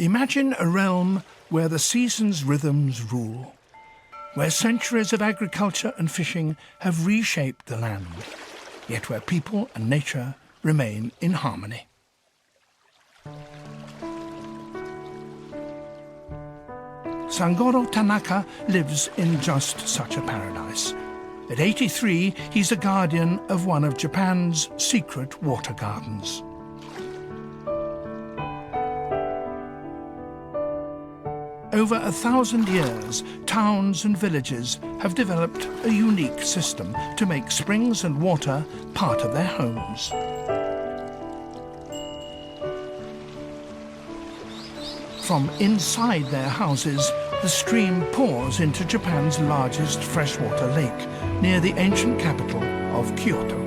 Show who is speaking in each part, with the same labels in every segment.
Speaker 1: Imagine a realm where the seasons' rhythms rule, where centuries of agriculture and fishing have reshaped the land, yet where people and nature remain in harmony. Sangoro Tanaka lives in just such a paradise. At 83, he's a guardian of one of Japan's secret water gardens. Over 1,000 years, towns and villages have developed a unique system to make springs and water part of their homes. From inside their houses, the stream pours into Japan's largest freshwater lake, near the ancient capital of Kyoto.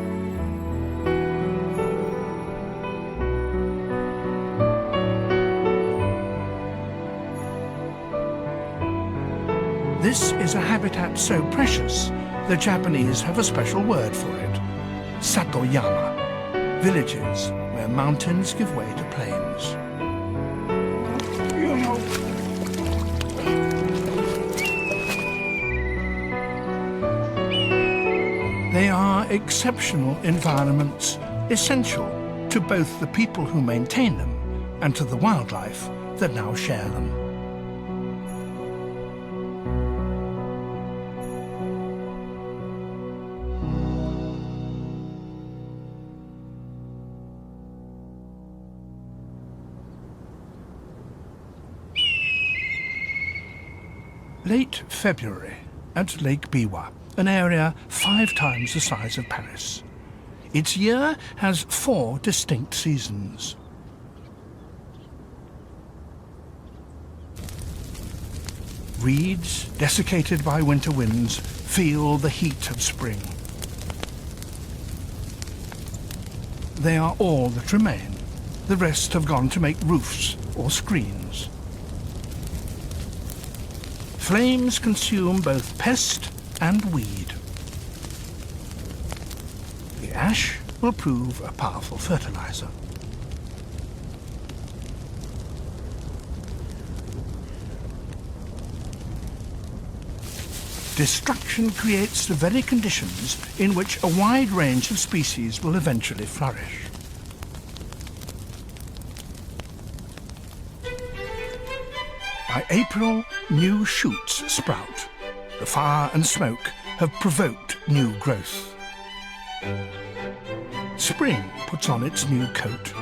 Speaker 1: This is a habitat so precious, the Japanese have a special word for it: Satoyama, villages where mountains give way to plains. They are exceptional environments, essential to both the people who maintain them and to the wildlife that now share them. Late February at Lake Biwa, an area 5 times the size of Paris. Its year has 4 distinct seasons. Reeds, desiccated by winter winds, feel the heat of spring. They are all that remain. The rest have gone to make roofs or screens. Flames consume both pest and weed. The ash will prove a powerful fertilizer. Destruction creates the very conditions in which a wide range of species will eventually flourish. By April, new shoots sprout. The fire and smoke have provoked new growth. Spring puts on its new coat.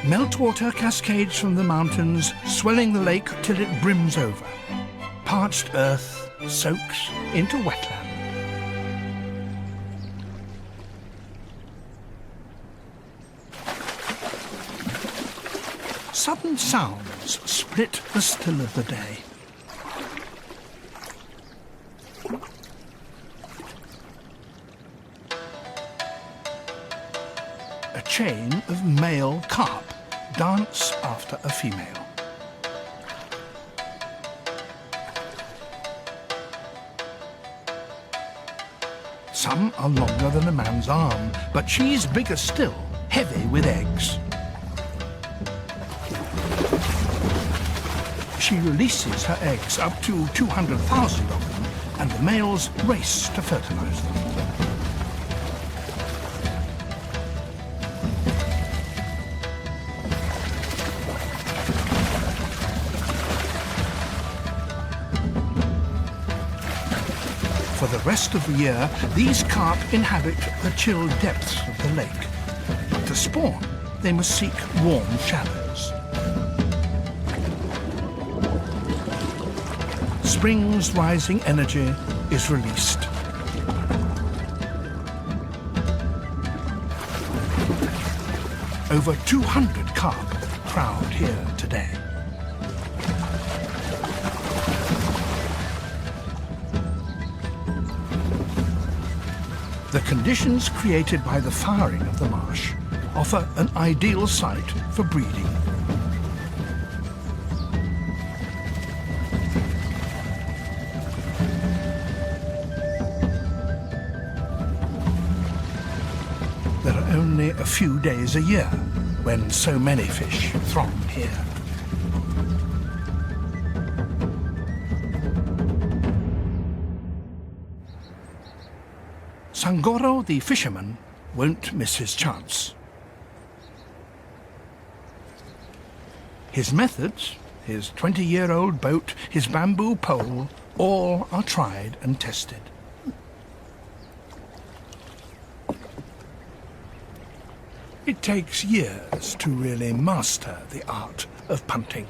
Speaker 1: Meltwater cascades from the mountains, swelling the lake till it brims over. Parched earth soaks into wetland. Sudden sounds split the still of the day. A chain of male carp dance after a female. Some are longer than a man's arm, but she's bigger still, heavy with eggs. She releases her eggs, up to 200,000 of them, and the males race to fertilize them. For the rest of the year, these carp inhabit the chill depths of the lake. But to spawn, they must seek warm shallows. Spring's rising energy is released. Over 200 carp crowd here today. The conditions created by the firing of the marsh offer an ideal site for breeding. There are only only a few days a year, when so many fish throng here. Sangoro the fisherman won't miss his chance. His methods, his 20-year-old boat, his bamboo pole, all are tried and tested. It takes years to really master the art of punting.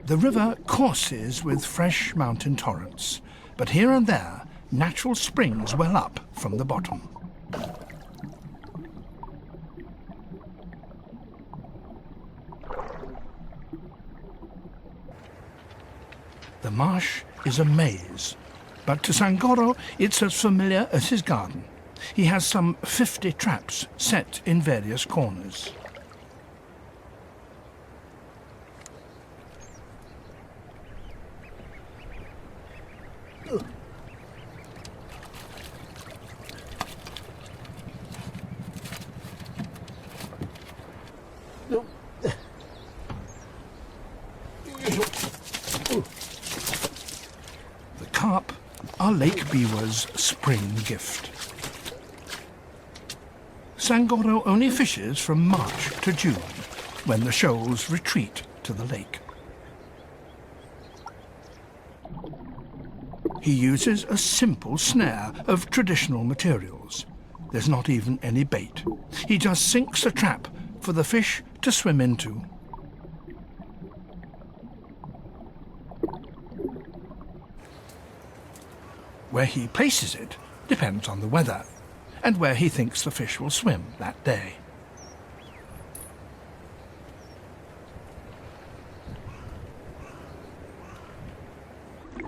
Speaker 1: The river courses with fresh mountain torrents, but here and there natural springs well up from the bottom. The marsh is a maze, but to Sangoro it's as familiar as his garden. He has some 50 traps set in various corners. The carp are Lake Biwa's spring gift. Sangoro only fishes from March to June, when the shoals retreat to the lake. He uses a simple snare of traditional materials. There's not even any bait. He just sinks a trap for the fish to swim into. Where he places it depends on the weather and where he thinks the fish will swim that day.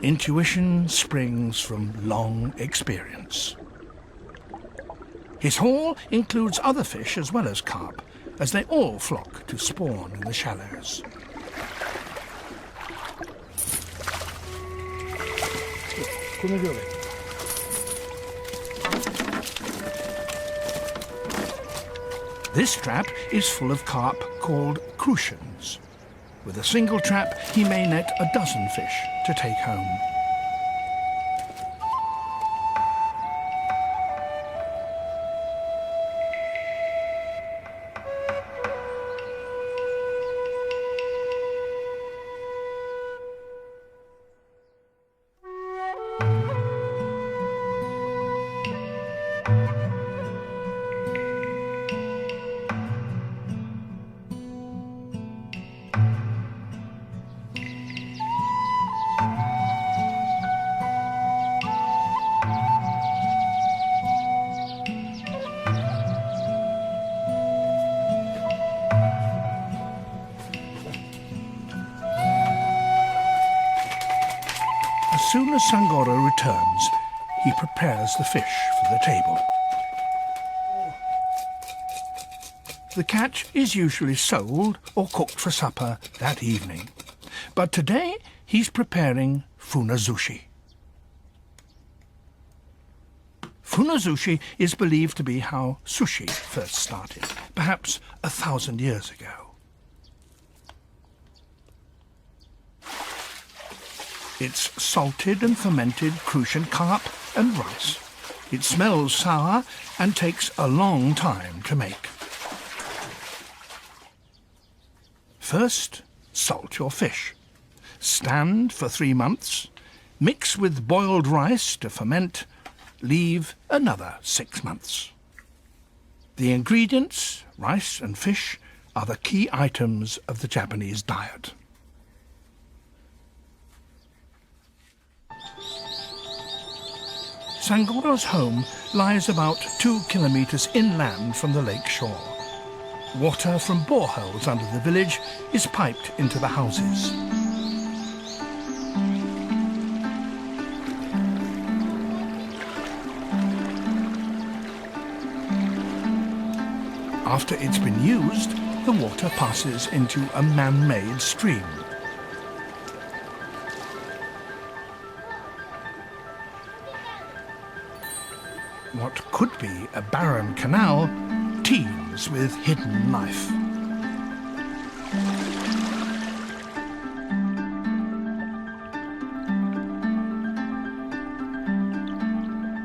Speaker 1: Intuition springs from long experience. His haul includes other fish as well as carp, as they all flock to spawn in the shallows. This trap is full of carp called crucians. With a single trap, he may net a dozen fish to take home. As soon as Sangoro returns, he prepares the fish for the table. The catch is usually sold or cooked for supper that evening. But today he's preparing funazushi. Funazushi is believed to be how sushi first started, perhaps 1,000 years ago. It's salted and fermented crucian carp and rice. It smells sour and takes a long time to make. First, salt your fish. Stand for 3 months. Mix with boiled rice to ferment. Leave another 6 months. The ingredients, rice and fish, are the key items of the Japanese diet. Sangoro's home lies about 2 kilometers inland from the lake shore. Water from boreholes under the village is piped into the houses. After it's been used, the water passes into a man-made stream. what could be a barren canal teems with hidden life.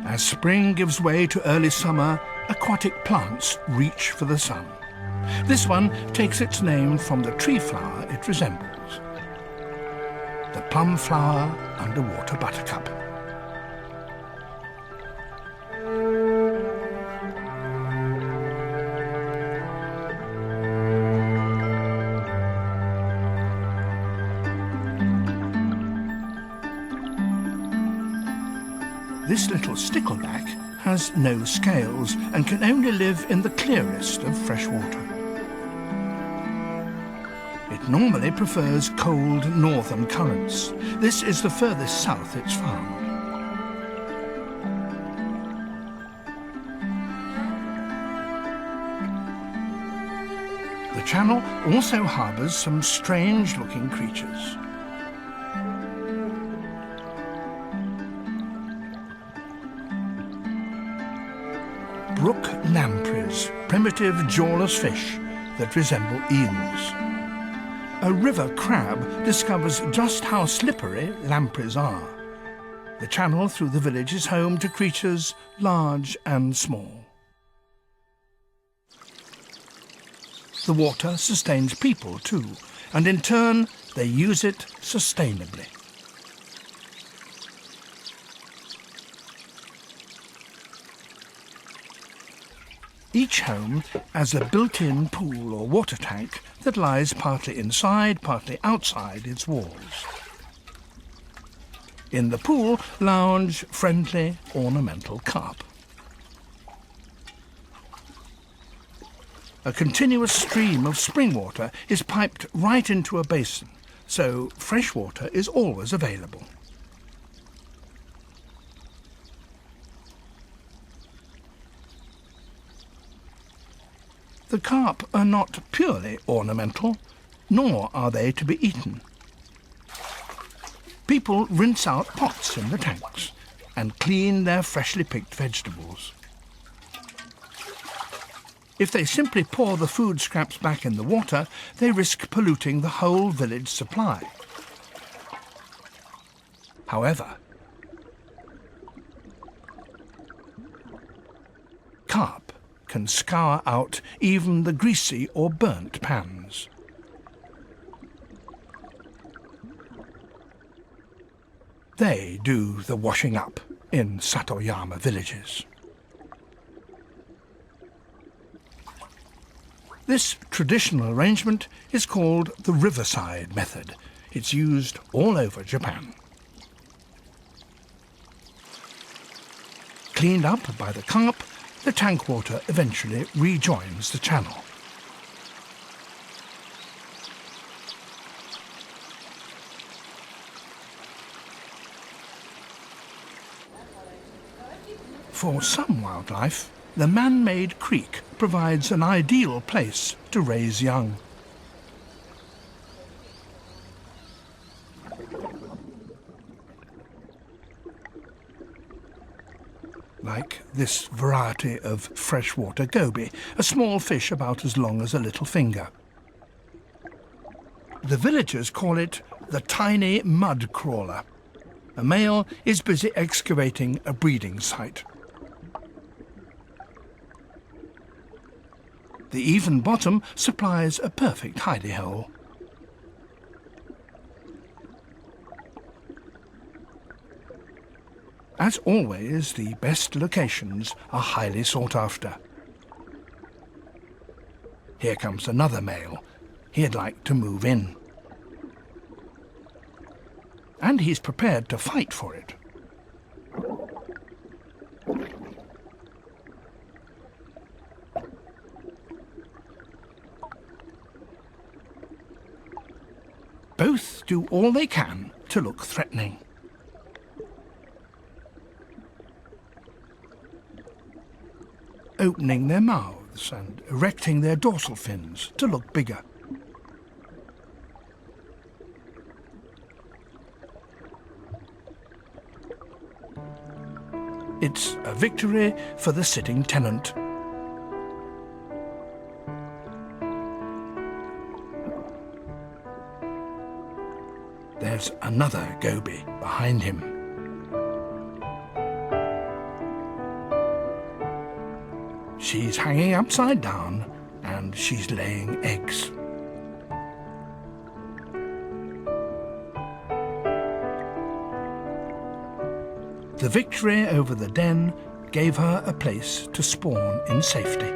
Speaker 1: As spring gives way to early summer, aquatic plants reach for the sun. This one takes its name from the tree flower it resembles, the plum flower underwater buttercup. This little stickleback has no scales and can only live in the clearest of fresh water. It normally prefers cold northern currents. This is the furthest south it's found. The channel also harbours some strange-looking creatures. Brook lampreys, primitive jawless fish that resemble eels. A river crab discovers just how slippery lampreys are. The channel through the village is home to creatures large and small. The water sustains people too, and in turn they use it sustainably. Each home has a built-in pool or water tank that lies partly inside, partly outside its walls. In the pool lounge friendly, ornamental carp. A continuous stream of spring water is piped right into a basin, so fresh water is always available. The carp are not purely ornamental, nor are they to be eaten. People rinse out pots in the tanks and clean their freshly picked vegetables. If they simply pour the food scraps back in the water, they risk polluting the whole village supply. However, carp can scour out even the greasy or burnt pans. They do the washing up in Satoyama villages. This traditional arrangement is called the riverside method. It's used all over Japan. Cleaned up by the carp, the tank water eventually rejoins the channel. For some wildlife, the man-made creek provides an ideal place to raise young. Like this variety of freshwater goby, a small fish about as long as a little finger. The villagers call it the tiny mud crawler. A male is busy excavating a breeding site. The even bottom supplies a perfect hidey hole. As always, the best locations are highly sought after. Here comes another male. He'd like to move in. And he's prepared to fight for it. Both do all they can to look threatening. Opening their mouths and erecting their dorsal fins to look bigger. It's a victory for the sitting tenant. There's another goby behind him. She's hanging upside down and she's laying eggs. The victory over the den gave her a place to spawn in safety.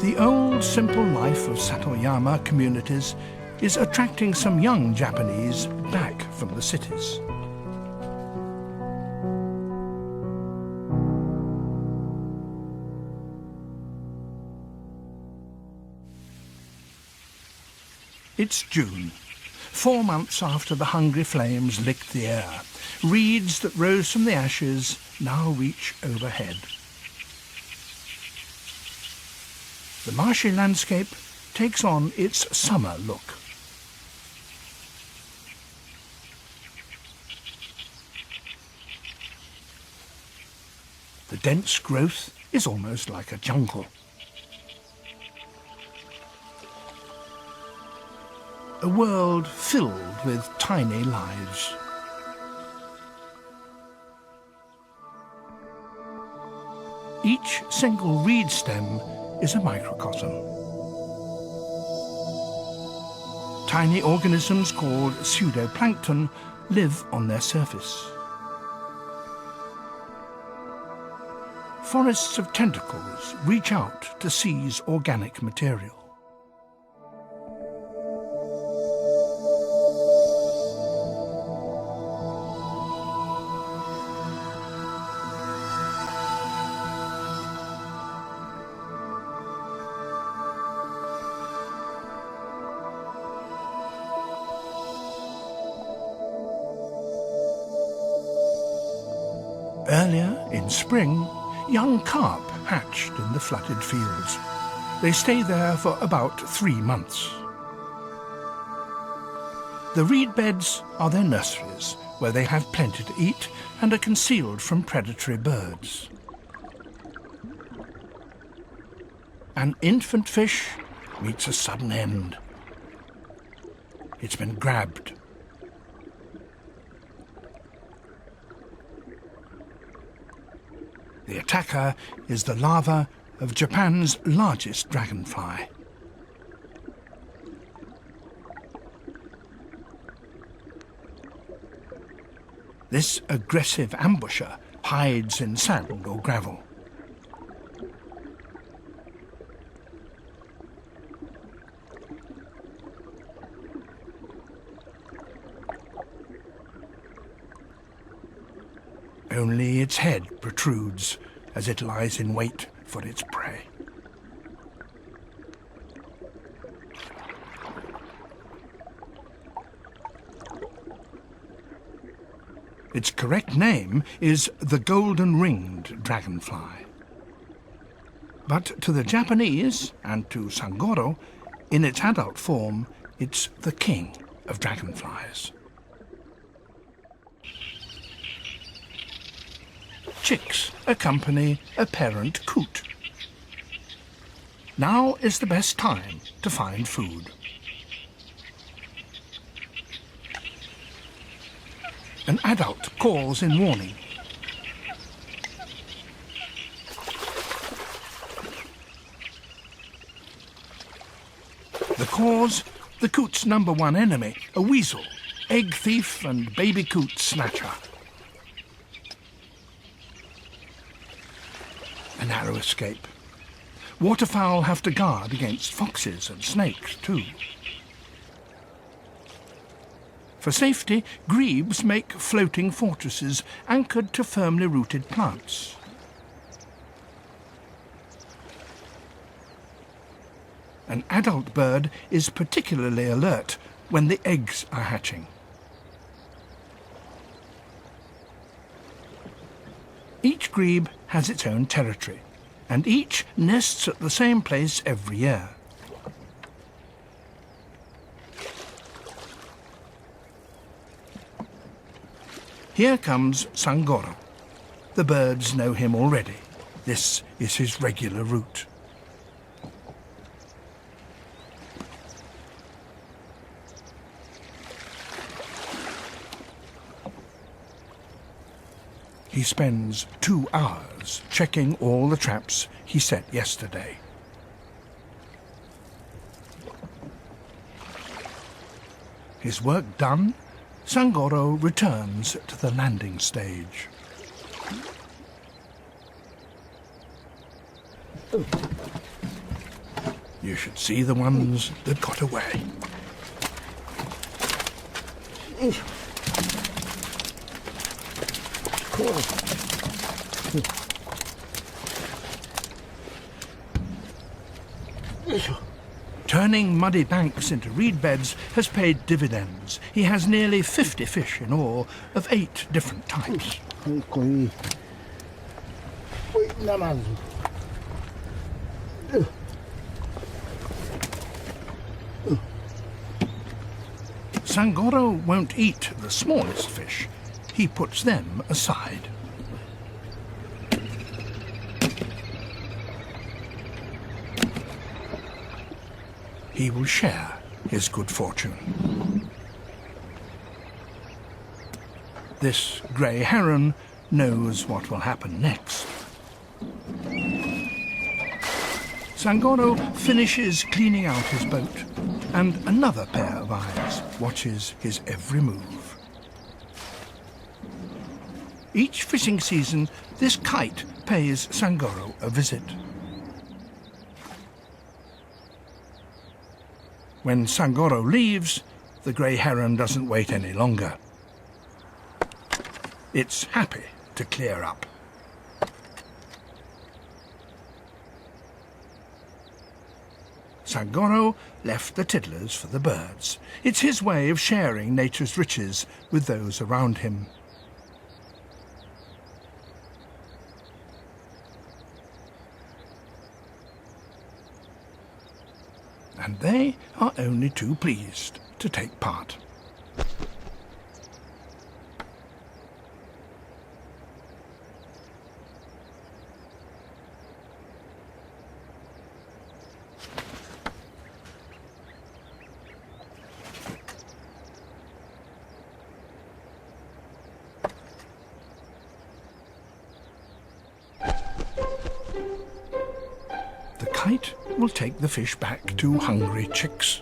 Speaker 1: The old, simple life of Satoyama communities is attracting some young Japanese back from the cities. It's June, 4 months after the hungry flames licked the air. Reeds that rose from the ashes now reach overhead. The marshy landscape takes on its summer look. The dense growth is almost like a jungle. A world filled with tiny lives. Each single reed stem is a microcosm. Tiny organisms called pseudoplankton live on their surface. Forests of tentacles reach out to seize organic material. Earlier, in spring, young carp hatched in the flooded fields. They stay there for about 3 months. The reed beds are their nurseries, where they have plenty to eat and are concealed from predatory birds. An infant fish meets a sudden end. It's been grabbed. The attacker is the larva of Japan's largest dragonfly. This aggressive ambusher hides in sand or gravel. Only its head protrudes as it lies in wait for its prey. Its correct name is the golden-ringed dragonfly. But to the Japanese, and to Sangoro, in its adult form, it's the king of dragonflies. Chicks accompany a parent coot. Now is the best time to find food. An adult calls in warning. The cause? The coot's number one enemy, a weasel, egg thief and baby coot snatcher. A narrow escape. Waterfowl have to guard against foxes and snakes too. For safety, grebes make floating fortresses anchored to firmly rooted plants. An adult bird is particularly alert when the eggs are hatching. Each grebe has its own territory, and each nests at the same place every year. Here comes Sangoro. The birds know him already. This is his regular route. He spends 2 hours checking all the traps he set yesterday. His work done, Sangoro returns to the landing stage. You should see the ones that got away. Turning muddy banks into reed beds has paid dividends. He has nearly 50 fish in all, of 8 different types. Sangoro won't eat the smallest fish. He puts them aside. He will share his good fortune. This grey heron knows what will happen next. Sangoro finishes cleaning out his boat, and another pair of eyes watches his every move. Each fishing season, this kite pays Sangoro a visit. When Sangoro leaves, the grey heron doesn't wait any longer. It's happy to clear up. Sangoro left the tiddlers for the birds. It's his way of sharing nature's riches with those around him. And they are only too pleased to take part. The kite will take the fish back to hungry chicks.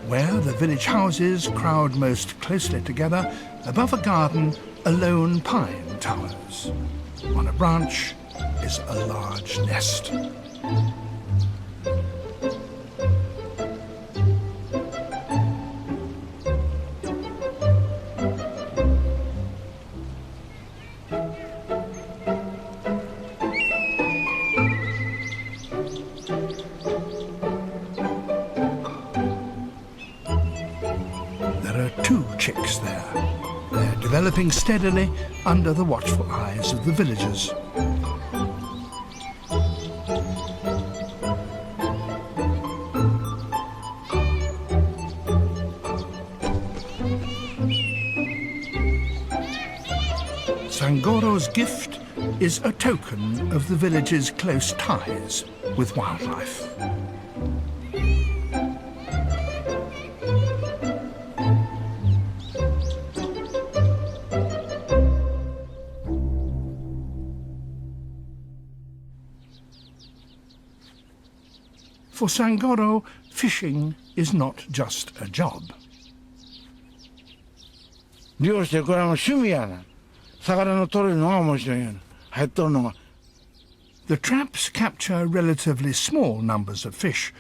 Speaker 1: Where the village houses crowd most closely together, above a garden, a lone pine towers. On a branch is a large nest. There are 2 chicks there. They're developing steadily under the watchful eyes of the villagers. Sangoro's gift is a token of the village's close ties with wildlife. For Sangoro, fishing is not just a job.
Speaker 2: 漁してこれはもう趣味やな。魚の取れるのが面白いんやな。入っとるのが。
Speaker 1: The traps capture relatively small numbers of fish,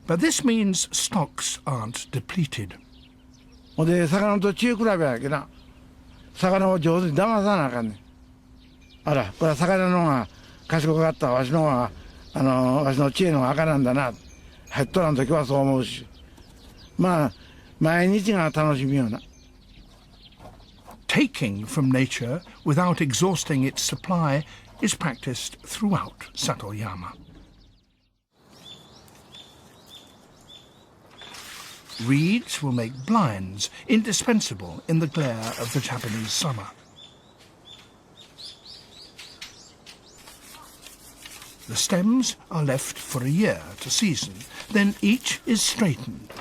Speaker 1: but this means stocks aren't depleted.
Speaker 2: ほんで魚と知恵比べやけな。魚を上手に騙さなあかんねん。あら、これは魚の方が賢かった。わしの方がわしの知恵の方が赤なんだな。入っとらん時はそう思うし。まあ毎日が楽しみよな。
Speaker 1: Taking from nature without exhausting its supply is practiced throughout Satoyama. Reeds will make blinds, indispensable in the glare of the Japanese summer. The stems are left for a year to season, then each is straightened.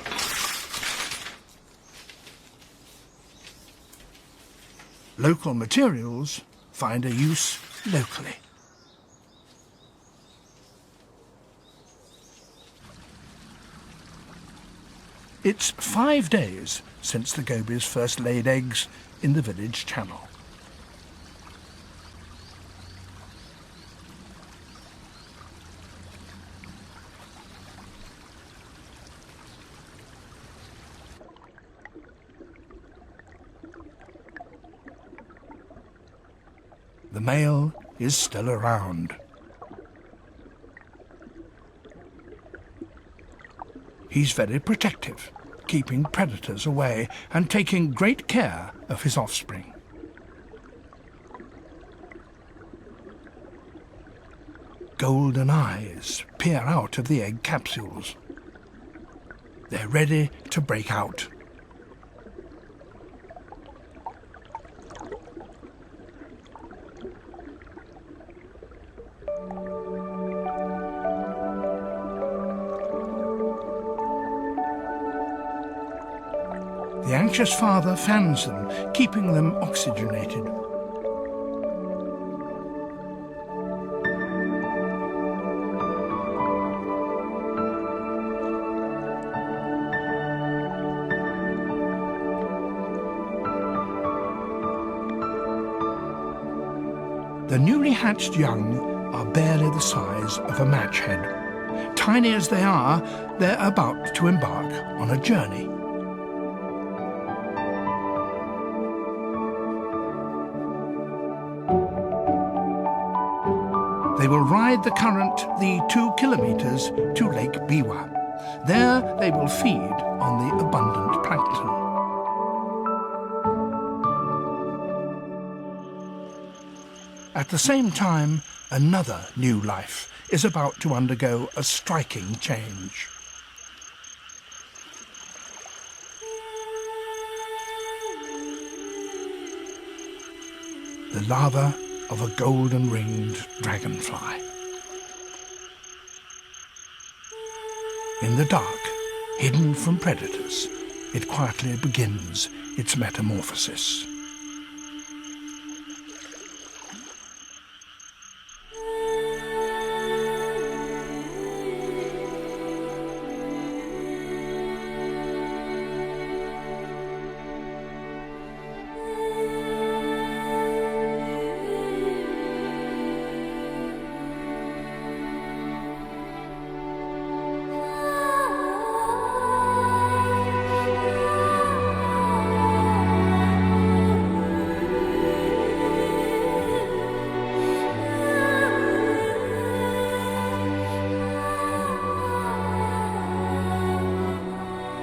Speaker 1: Local materials find a use locally. It's 5 days since the gobies first laid eggs in the village channel. The male is still around. He's very protective, keeping predators away and taking great care of his offspring. Golden eyes peer out of the egg capsules. They're ready to break out. The anxious father fans them, keeping them oxygenated. The newly hatched young are barely the size of a match head. Tiny as they are, they're about to embark on a journey. They will ride the current the 2 kilometers to Lake Biwa. There they will feed on the abundant plankton. At the same time, another new life is about to undergo a striking change. The larva of a golden-ringed dragonfly. In the dark, hidden from predators, it quietly begins its metamorphosis.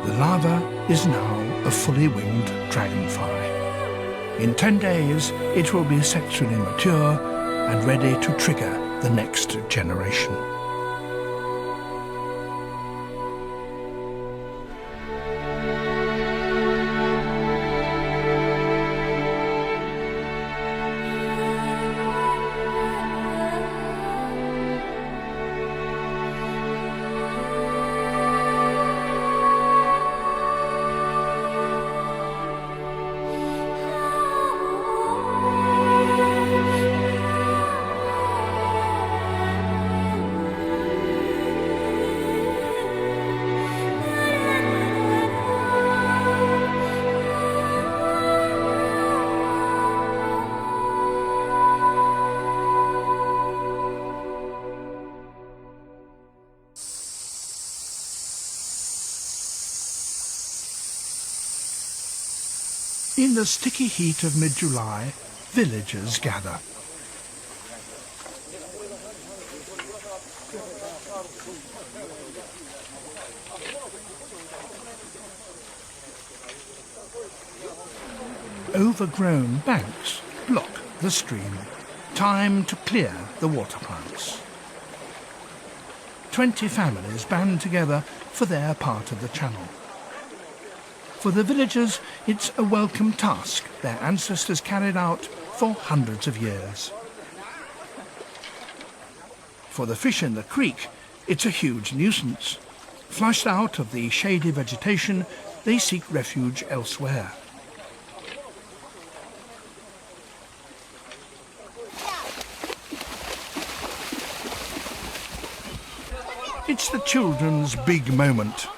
Speaker 1: The larva is now a fully winged dragonfly. In 10 days, it will be sexually mature and ready to trigger the next generation. In the sticky heat of mid-July, villagers gather. Overgrown banks block the stream. Time to clear the water plants. 20 families band together for their part of the channel. For the villagers, it's a welcome task their ancestors carried out for hundreds of years. For the fish in the creek, it's a huge nuisance. Flushed out of the shady vegetation, they seek refuge elsewhere. It's the children's big moment.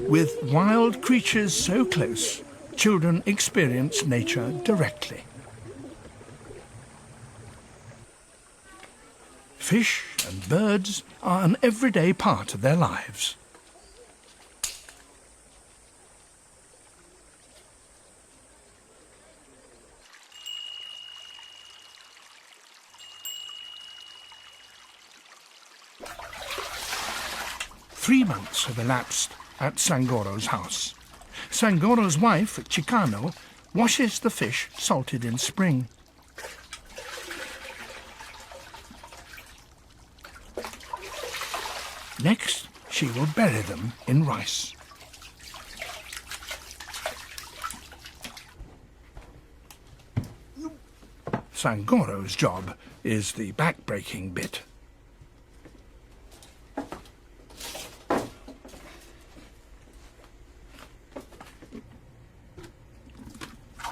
Speaker 1: With wild creatures so close, children experience nature directly. Fish and birds are an everyday part of their lives. Three months have elapsed at Sangoro's house. Sangoro's wife, Chikano, washes the fish salted in spring. Next, she will bury them in rice. Sangoro's job is the back-breaking bit.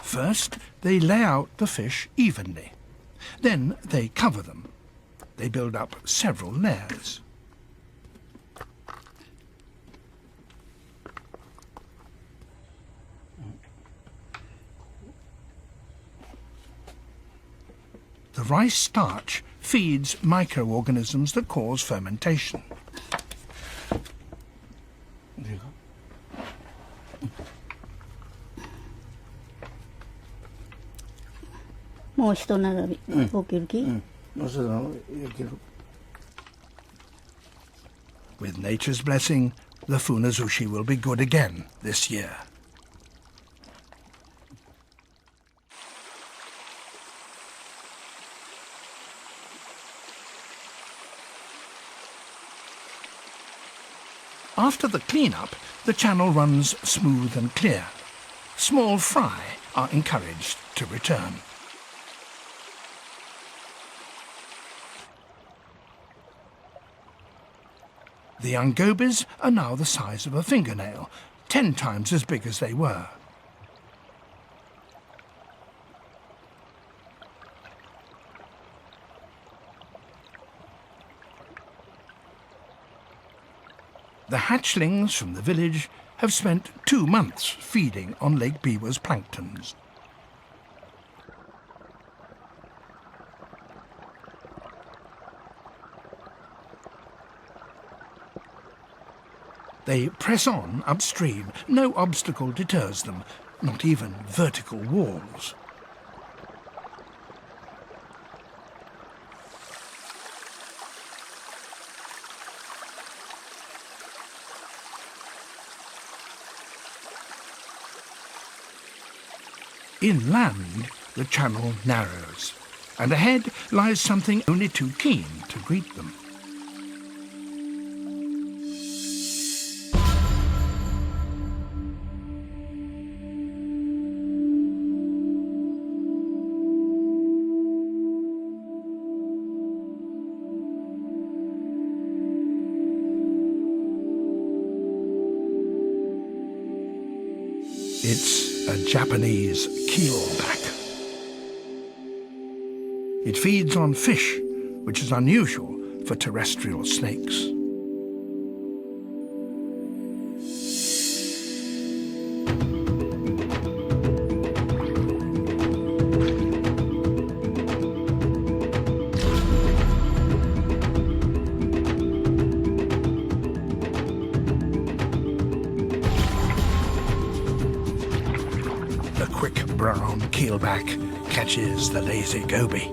Speaker 1: First, they lay out the fish evenly. Then they cover them. They build up several layers. The rice starch feeds microorganisms that cause fermentation. With nature's blessing, the funazushi will be good again this year. After the clean-up, the channel runs smooth and clear. Small fry are encouraged to return. The young gobies are now the size of a fingernail, 10 times as big as they were. The hatchlings from the village have spent 2 months feeding on Lake Biwa's planktons. They press on upstream. No obstacle deters them, not even vertical walls. Inland, the channel narrows, and ahead lies something only too keen to greet them. It's a Japanese keelback. It feeds on fish, which is unusual for terrestrial snakes. keelback catches the lazy goby.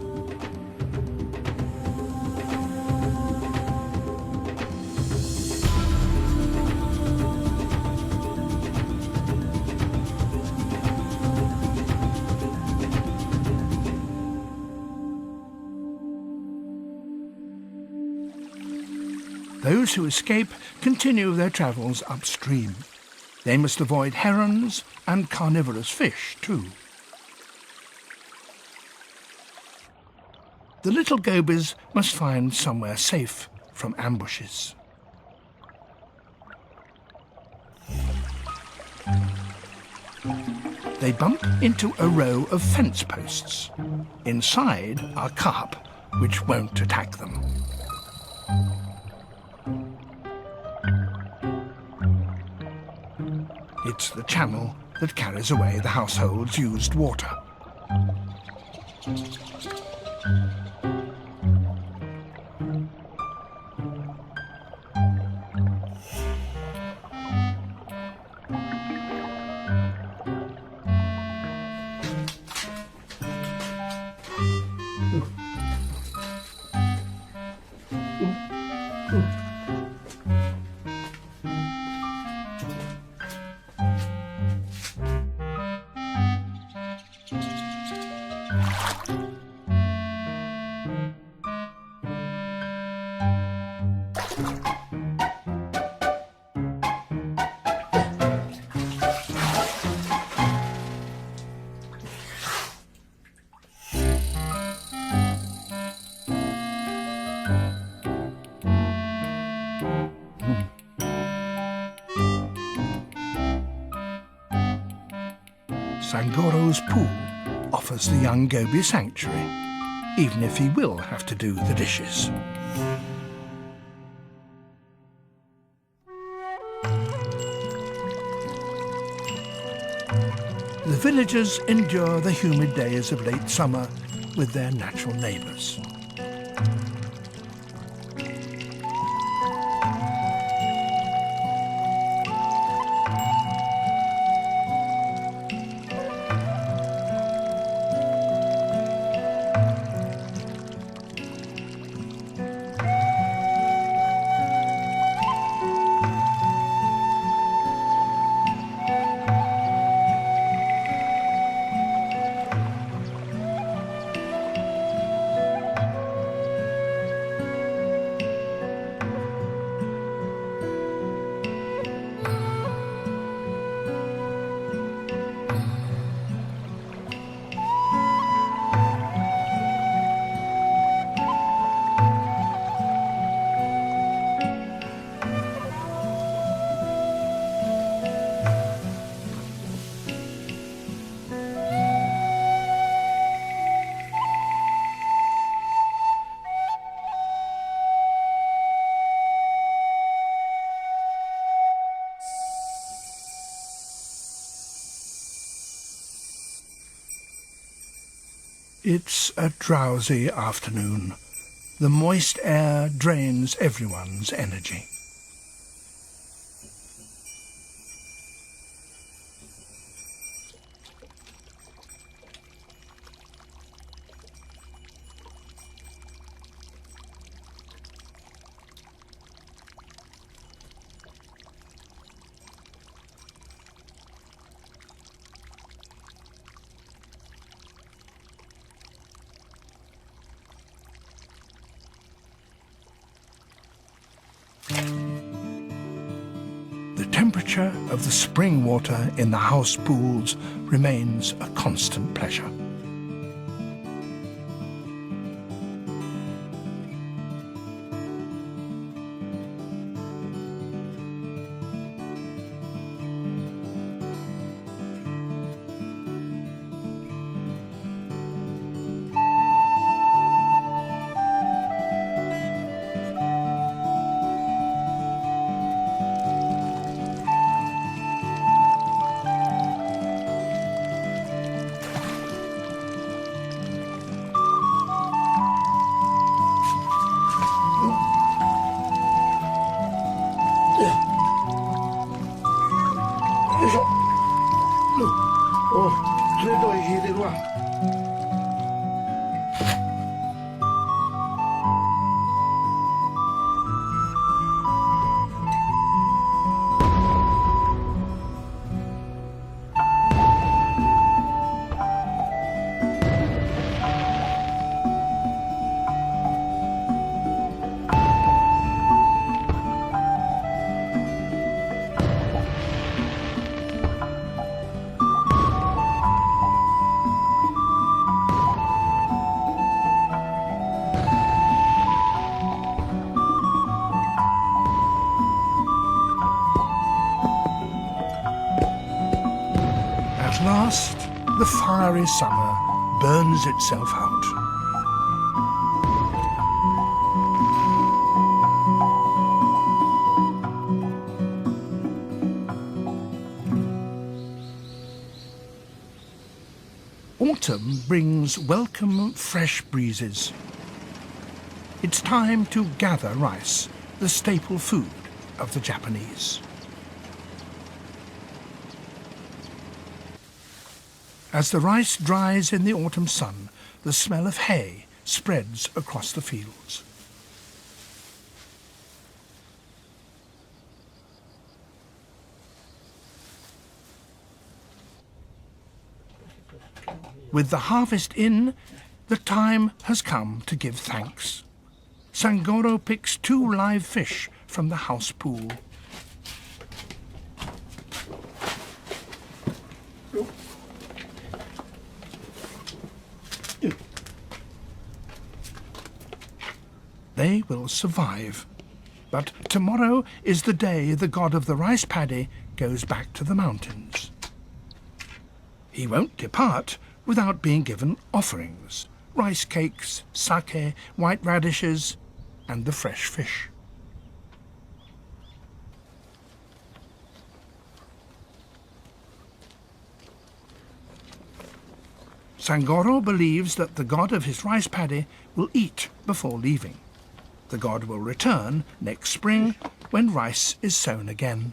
Speaker 1: Those who escape continue their travels upstream. They must avoid herons and carnivorous fish too. The little gobies must find somewhere safe from ambushes. They bump into a row of fence posts. Inside are carp, which won't attack them. It's the channel that carries away the household's used water. Sangoro's pool offers the young goby sanctuary, even if he will have to do the dishes. The villagers endure the humid days of late summer with their natural neighbours. It's a drowsy afternoon. The moist air drains everyone's energy. The temperature of the spring water in the house pools remains a constant pleasure. the fiery summer burns itself out. Autumn brings welcome fresh breezes. It's time to gather rice, the staple food of the Japanese. As the rice dries in the autumn sun, the smell of hay spreads across the fields. With the harvest in, the time has come to give thanks. Sangoro picks 2 live fish from the house pool. They will survive. But tomorrow is the day the god of the rice paddy goes back to the mountains. He won't depart without being given offerings: rice cakes, sake, white radishes, and the fresh fish. Sangoro believes that the god of his rice paddy will eat before leaving. The god will return next spring when rice is sown again.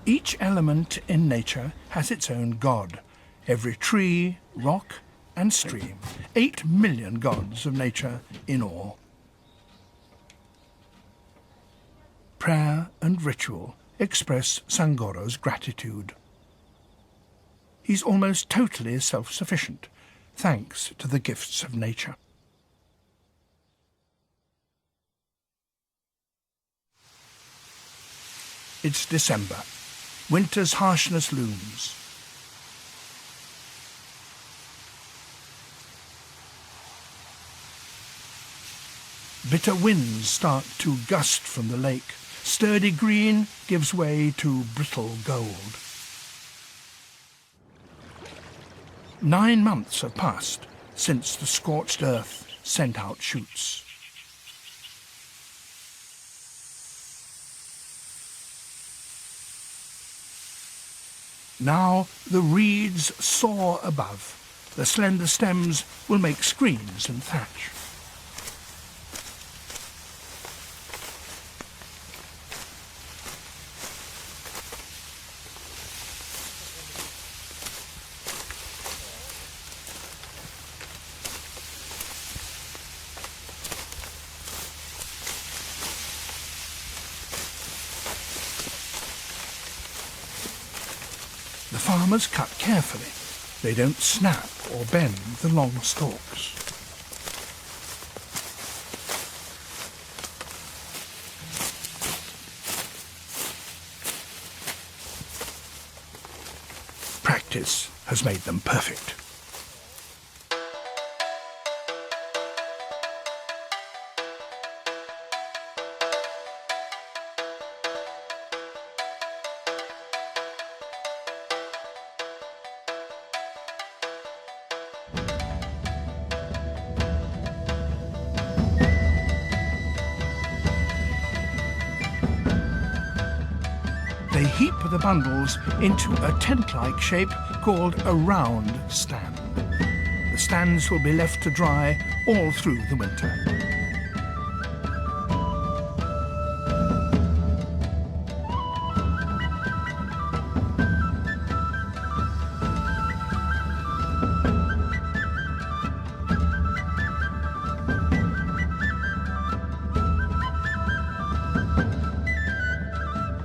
Speaker 1: Each element in nature has its own god. Every tree, rock, and stream. 8 million gods of nature in all. Prayer and ritual express Sangoro's gratitude. He's almost totally self-sufficient, thanks to the gifts of nature. It's December. Winter's harshness looms. Bitter winds start to gust from the lake. Sturdy green gives way to brittle gold. 9 months have passed since the scorched earth sent out shoots. Now the reeds soar above. The slender stems will make screens and thatch. The farmers cut carefully. They don't snap or bend the long stalks. Practice has made them perfect. They heap the bundles into a tent-like shape called a round stand. The stands will be left to dry all through the winter.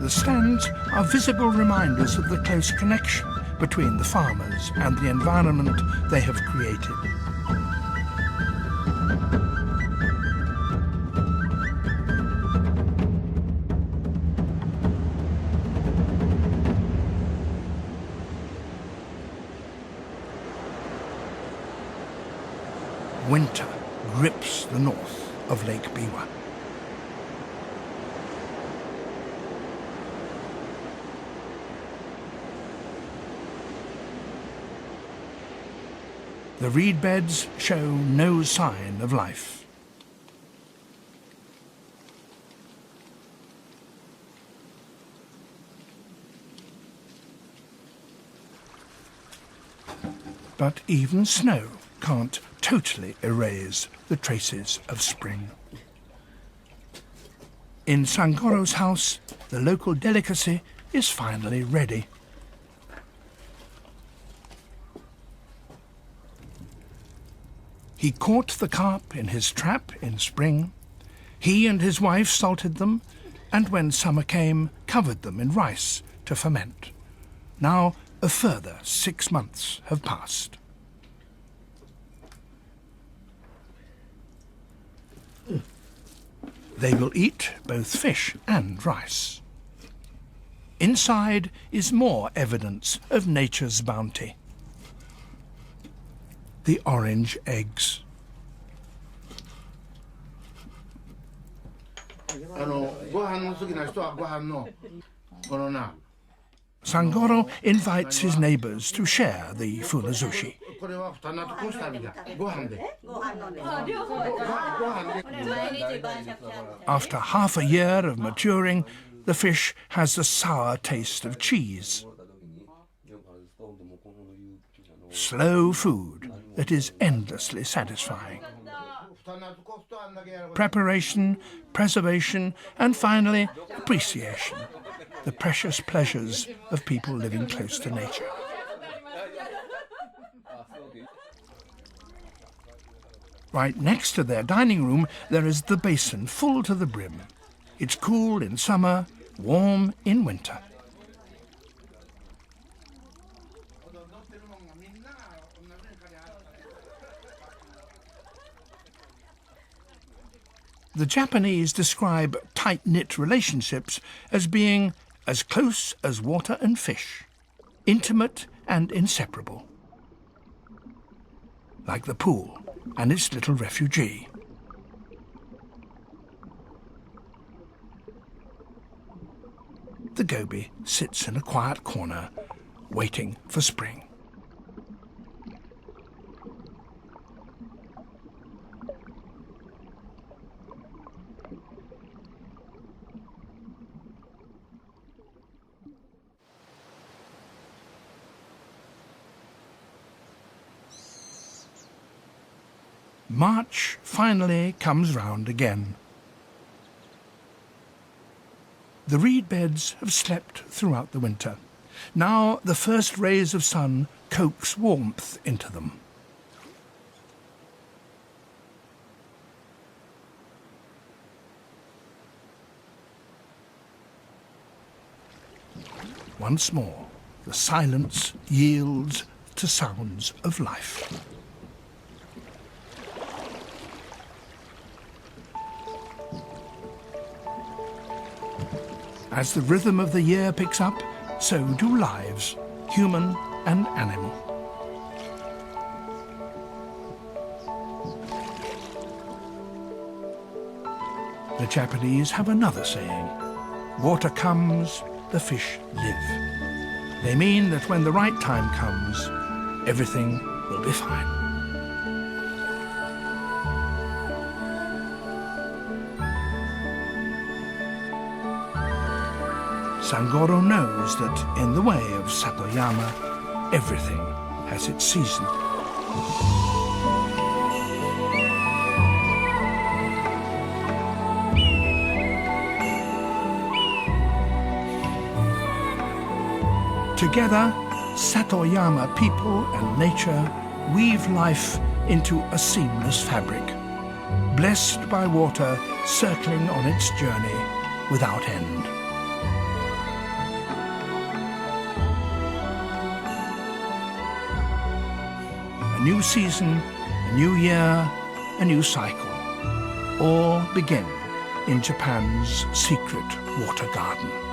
Speaker 1: The stands are visible reminders of the close connection between the farmers and the environment they have created. Winter grips the north. of Lake Biwa. The reed beds show no sign of life. But even snow can't totally erase the traces of spring. In Sangoro's house, the local delicacy is finally ready. He caught the carp in his trap in spring. He and his wife salted them, and when summer came, covered them in rice to ferment. Now a further 6 months have passed. They will eat both fish and rice. Inside is more evidence of nature's bounty. The orange eggs. Sangoro invites his neighbors to share the funazushi. After half a year of maturing, the fish has the sour taste of cheese. Slow food that is endlessly satisfying. Preparation, preservation, and finally, appreciation. The precious pleasures of people living close to nature. Right next to their dining room, there is the basin full to the brim. It's cool in summer, warm in winter. The Japanese describe tight-knit relationships as being as close as water and fish, intimate and inseparable. Like the pool and its little refugee. The goby sits in a quiet corner, waiting for spring. March finally comes round again. The reed beds have slept throughout the winter. Now the first rays of sun coax warmth into them. Once more, the silence yields to sounds of life. As the rhythm of the year picks up, so do lives, human and animal. The Japanese have another saying: water comes, the fish live. They mean that when the right time comes, everything will be fine. Sangoro knows that in the way of Satoyama, everything has its season. Together, Satoyama people and nature weave life into a seamless fabric, blessed by water circling on its journey without end. A new season, a new year, a new cycle, all begin in Japan's secret water garden.